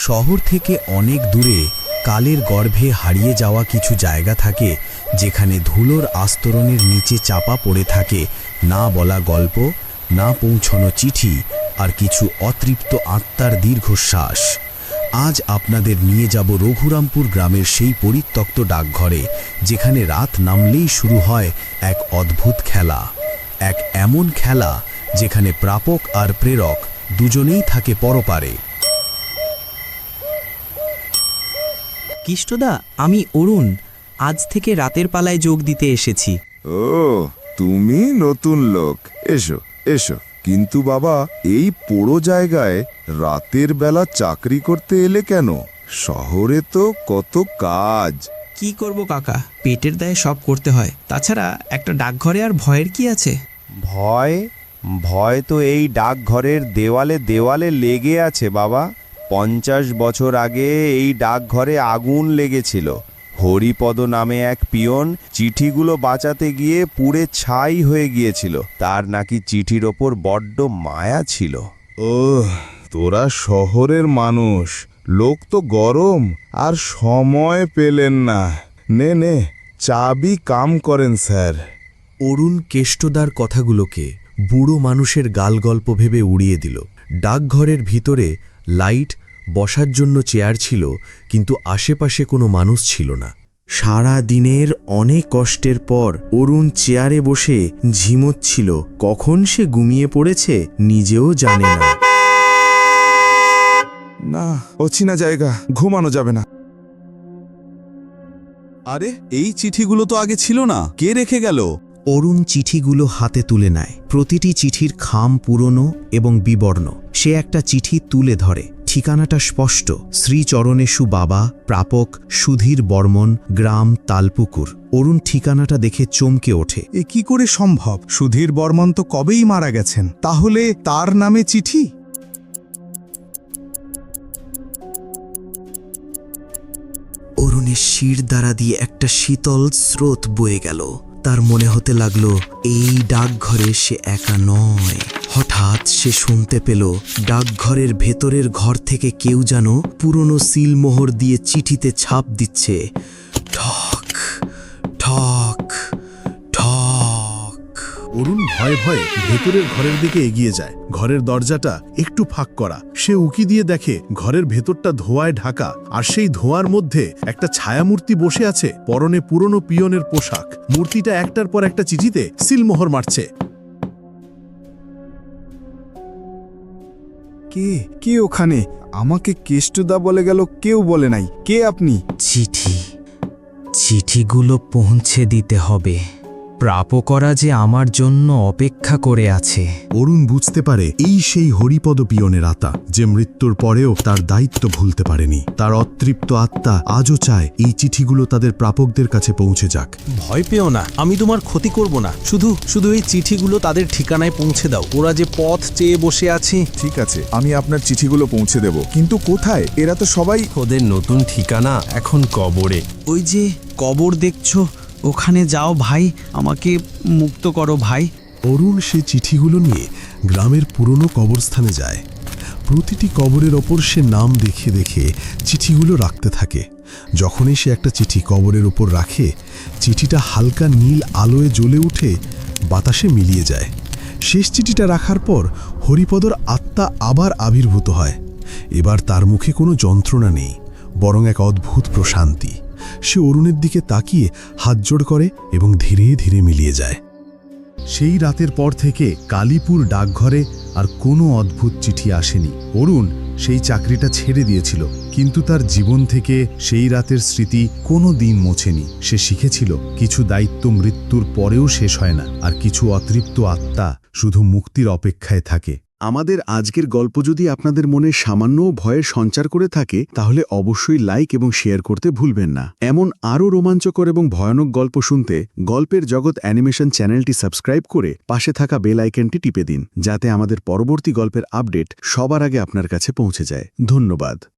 শহর থেকে অনেক দূরে কালের গর্ভে হারিয়ে যাওয়া কিছু জায়গা থাকে, যেখানে ধুলোর আস্তরণের নিচে চাপা পড়ে থাকে না বলা গল্প, না পৌঁছানো চিঠি, আর কিছু অতৃপ্ত আত্মার দীর্ঘশ্বাস। আজ আপনাদের নিয়ে যাব রঘুরামপুর গ্রামের সেই পরিত্যক্ত ডাকঘরে, যেখানে রাত নামলেই শুরু হয় এক অদ্ভুত খেলা। এক এমন খেলা যেখানে প্রাপক আর প্রেরক দুজনেই থাকে পরপারে। কিষ্টদা, আমি অরুণ। আজ থেকে রাতের পালায় যোগ দিতে এসেছি। ও, তুমি নতুন লোক। এসো এসো। কিন্তু বাবা, এই পোড়ো জায়গায় রাতের বেলা চাকরি করতে এলে কেন? শহরে তো কত কাজ। কি করব কাকা, পেটের দায়ে সব করতে হয়। তাছাড়া একটা ডাকঘরে আর ভয়ের কি আছে? ভয় ভয় তো এই ডাকঘরের দেওয়ালে দেওয়ালে লেগে আছে বাবা। 50 বছর আগে এই ডাকঘরে আগুন লেগেছিল। হরিপদ নামে এক পিয়ন চিঠিগুলো বাঁচাতে গিয়ে পুড়ে ছাই হয়ে গিয়েছিল। তার নাকি চিঠির ওপর বড্ড মায়া ছিল। ও, তোরা শহরের মানুষ, লোক তো গরম, আর সময় পেলেন না। নে নে, চাবি কাম করেন স্যার। অরুণ কেষ্টদার কথাগুলোকে বুড়ো মানুষের গালগল্প ভেবে উড়িয়ে দিল। ডাকঘরের ভিতরে লাইট, বসার জন্য চেয়ার ছিল, কিন্তু আশেপাশে কোনো মানুষ ছিল না। সারা দিনের অনেক কষ্টের পর অরুণ চেয়ারে বসে ঝিমোচ্ছিল। কখন সে ঘুমিয়ে পড়েছে নিজেও জানে না। না, অচেনা জায়গা, ঘুমানো যাবে না। আরে, এই চিঠিগুলো তো আগে ছিল না, কে রেখে গেল? অরুণ চিঠিগুলো হাতে তুলে নেয়। প্রতিটি চিঠির খাম পুরনো এবং বিবর্ণ। সে একটা চিঠি তুলে ধরে। ঠিকানাটা স্পষ্ট, শ্রীচরণেশু বাবা, প্রাপক সুধীর বর্মন, গ্রাম তালপুকুর। অরুণ ঠিকানাটা দেখে চমকে ওঠে। এ কি করে সম্ভব? সুধীর বর্মন তো কবেই মারা গেছেন। তাহলে তার নামে চিঠি? অরুণের শির দ্বারা দিয়ে একটা শীতল স্রোত বয়ে গেল। তার মনে হতে লাগলো এই ডাকঘরে সে একা নয়। হঠাৎ সে শুনতে পেল ডাকঘরের ভেতরের ঘর থেকে কেউ যেন পুরনো সিলমোহর দিয়ে চিঠিতে ছাপ দিচ্ছে। ঠক ঠক ঠক। অরুণ ভয়ে ভয়ে ভেতরের ঘরের দিকে এগিয়ে যায়। ঘরের দরজাটা একটু ফাঁক করা। সে উকি দিয়ে দেখে ঘরের ভেতরটা ধোঁয়ায় ঢাকা, আর সেই ধোঁয়ার মধ্যে একটা ছায়ামূর্তি বসে আছে, পরনে পুরনো পিয়নের পোশাক। মূর্তিটা একটার পর একটা চিঠিতে সিলমোহর মারছে। কে কে ওখানে? আমাকে কেষ্টদা বলে গেল, কেউ বলে নাই। কে আপনি? চিঠিগুলো পৌঁছে দিতে হবে। প্রাপকরা যে আমার জন্য অপেক্ষা করে আছে। অরুণ বুঝতে পারে এই সেই হরিপদ পিয়নের আত্মা, যে মৃত্যুর পরেও তার দায়িত্ব ভুলতে পারেনি। তার অতৃপ্ত আত্মা আজও চায় এই চিঠিগুলো তাদের প্রাপকদের কাছে পৌঁছে যাক। ভয় পেও না, আমি তোমার ক্ষতি করব না। শুধু এই চিঠিগুলো তাদের ঠিকানায় পৌঁছে দাও। ওরা যে পথ চেয়ে বসে আছে। ঠিক আছে, আমি আপনার চিঠিগুলো পৌঁছে দেব, কিন্তু কোথায়? এরা তো সবাই... ওদের নতুন ঠিকানা এখন কবরে। ওই যে কবর দেখছো, ওখানে যাও ভাই, আমাকে মুক্ত করো ভাই। অরুণ সে চিঠিগুলো নিয়ে গ্রামের পুরনো কবরস্থানে যায়। প্রতিটি কবরের ওপর সে নাম দেখে দেখে চিঠিগুলো রাখতে থাকে। যখনই সে একটা চিঠি কবরের ওপর রাখে, চিঠিটা হালকা নীল আলোয় জ্বলে উঠে বাতাসে মিলিয়ে যায়। শেষ চিঠিটা রাখার পর হরিপদর আত্মা আবার আবির্ভূত হয়। এবার তার মুখে কোনো যন্ত্রণা নেই, বরং এক অদ্ভুত প্রশান্তি। সে অরুণের দিকে তাকিয়ে হাতজোড় করে এবং ধীরে ধীরে মিলিয়ে যায়। সেই রাতের পর থেকে কালীপুর ডাকঘরে আর কোনো অদ্ভুত চিঠি আসেনি। অরুণ সেই চাকরিটা ছেড়ে দিয়েছিল, কিন্তু তার জীবন থেকে সেই রাতের স্মৃতি কোনো দিন মোছেনি। সে শিখেছিল কিছু দায়িত্ব মৃত্যুর পরেও শেষ হয় না, আর কিছু অতৃপ্ত আত্মা শুধু মুক্তির অপেক্ষায় থাকে। আমাদের আজকের গল্প যদি আপনাদের মনে সামান্য ভয়ের সঞ্চার করে থাকে, তাহলে অবশ্যই লাইক এবং শেয়ার করতে ভুলবেন না। এমন আরও রোমাঞ্চকর এবং ভয়ানক গল্প শুনতে গল্পের জগৎ অ্যানিমেশন চ্যানেলটি সাবস্ক্রাইব করে পাশে থাকা বেল আইকনটি টিপে দিন, যাতে আমাদের পরবর্তী গল্পের আপডেট সবার আগে আপনার কাছে পৌঁছে যায়। ধন্যবাদ।